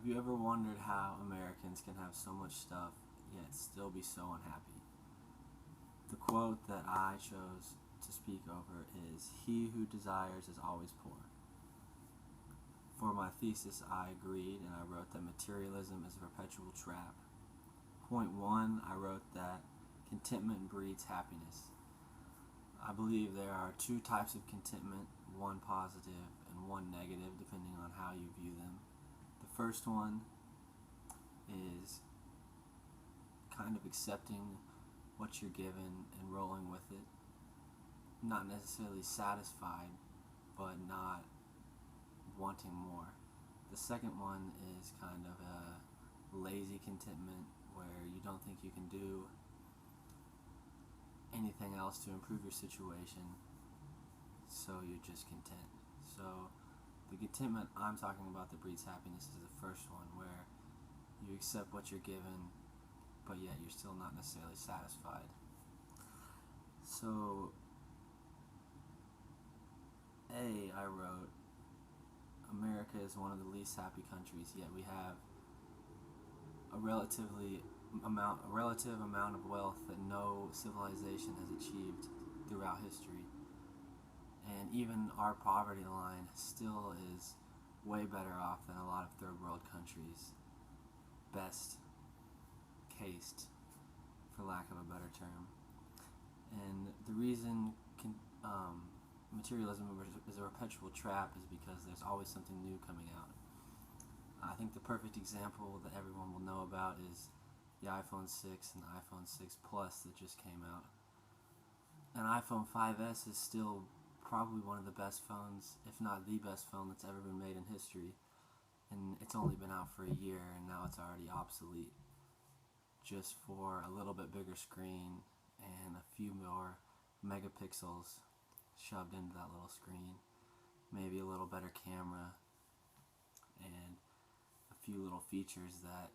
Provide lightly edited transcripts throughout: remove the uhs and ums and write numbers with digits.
you ever wondered how Americans can have so much stuff yet still be so unhappy? The quote that I chose to speak over is, "He who desires is always poor." For my thesis, I agreed and I wrote that materialism is a perpetual trap. Point one, I wrote that contentment breeds happiness. I believe there are two types of contentment, one positive and one negative, depending on how you view them. The first one is kind of accepting what you're given and rolling with it. Not necessarily satisfied, but not wanting more. The second one is kind of a lazy contentment where you don't think you can do anything else to improve your situation, so you're just content. So the contentment I'm talking about that breeds happiness is the first one, where you accept what you're given, but yet you're still not necessarily satisfied. So I wrote, America is one of the least happy countries, yet we have a relative amount of wealth that no civilization has achieved throughout history. And even our poverty line still is way better off than a lot of third world countries. Best cased, for lack of a better term. And the reason materialism is a perpetual trap is because there's always something new coming out. I think the perfect example that everyone will know about is the iPhone 6 and the iPhone 6 Plus that just came out. An iPhone 5S is still probably one of the best phones, if not the best phone that's ever been made in history. And it's only been out for a year and now it's already obsolete. Just for a little bit bigger screen and a few more megapixels shoved into that little screen, maybe a little better camera, and a few little features that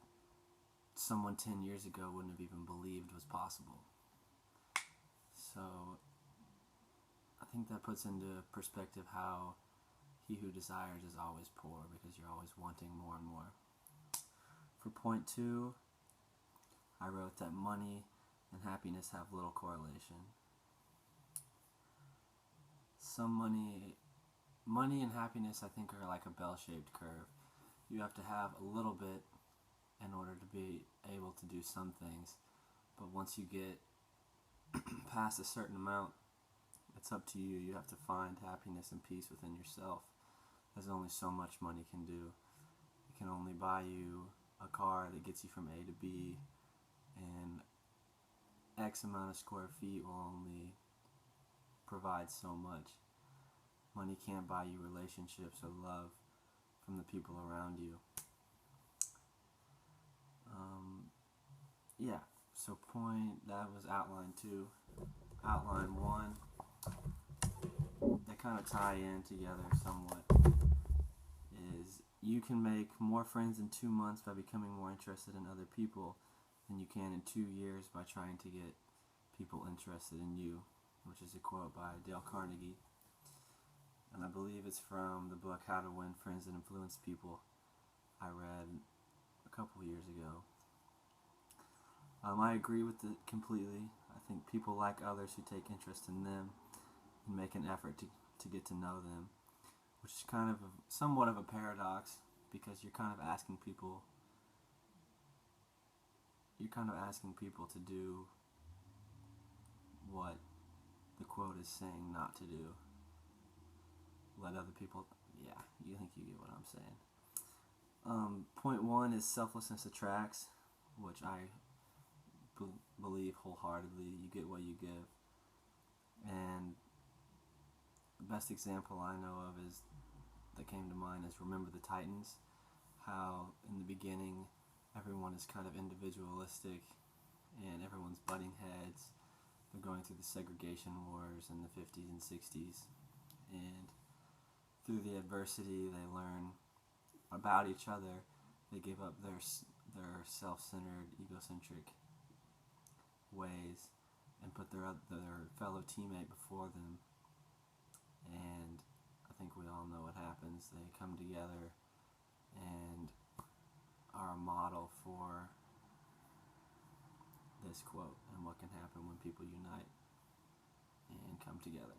someone 10 years ago wouldn't have even believed was possible. So I think that puts into perspective how he who desires is always poor, because you're always wanting more and more. For point two, I wrote that money and happiness have little correlation. Money and happiness, I think, are like a bell-shaped curve. You have to have a little bit in order to be able to do some things, but once you get past a certain amount, it's up to you. You have to find happiness and peace within yourself. There's only so much money can do. It can only buy you a car that gets you from A to B, and X amount of square feet will only provide so much. Money can't buy you relationships or love from the people around you. So that was outline 2. Outline 1, they kind of tie in together somewhat, is you can make more friends in 2 months by becoming more interested in other people than you can in 2 years by trying to get people interested in you, which is a quote by Dale Carnegie. And I believe it's from the book How to Win Friends and Influence People I read a couple years ago. I agree with it completely. I think people like others who take interest in them and make an effort to get to know them, which is kind of somewhat of a paradox, because you're kind of asking people to do what the quote is saying not to do. Let other people, you think you get what I'm saying. Point 1 is selflessness attracts, which I believe wholeheartedly. You get what you give. And the best example I know of that came to mind is Remember the Titans. How in the beginning everyone is kind of individualistic and everyone's butting heads. They're going through the segregation wars in the 50s and 60s, and through the adversity they learn about each other. They give up their self-centered, egocentric ways and put their fellow teammate before them, and I think we all know what happens. They come together and this quote and what can happen when people unite and come together.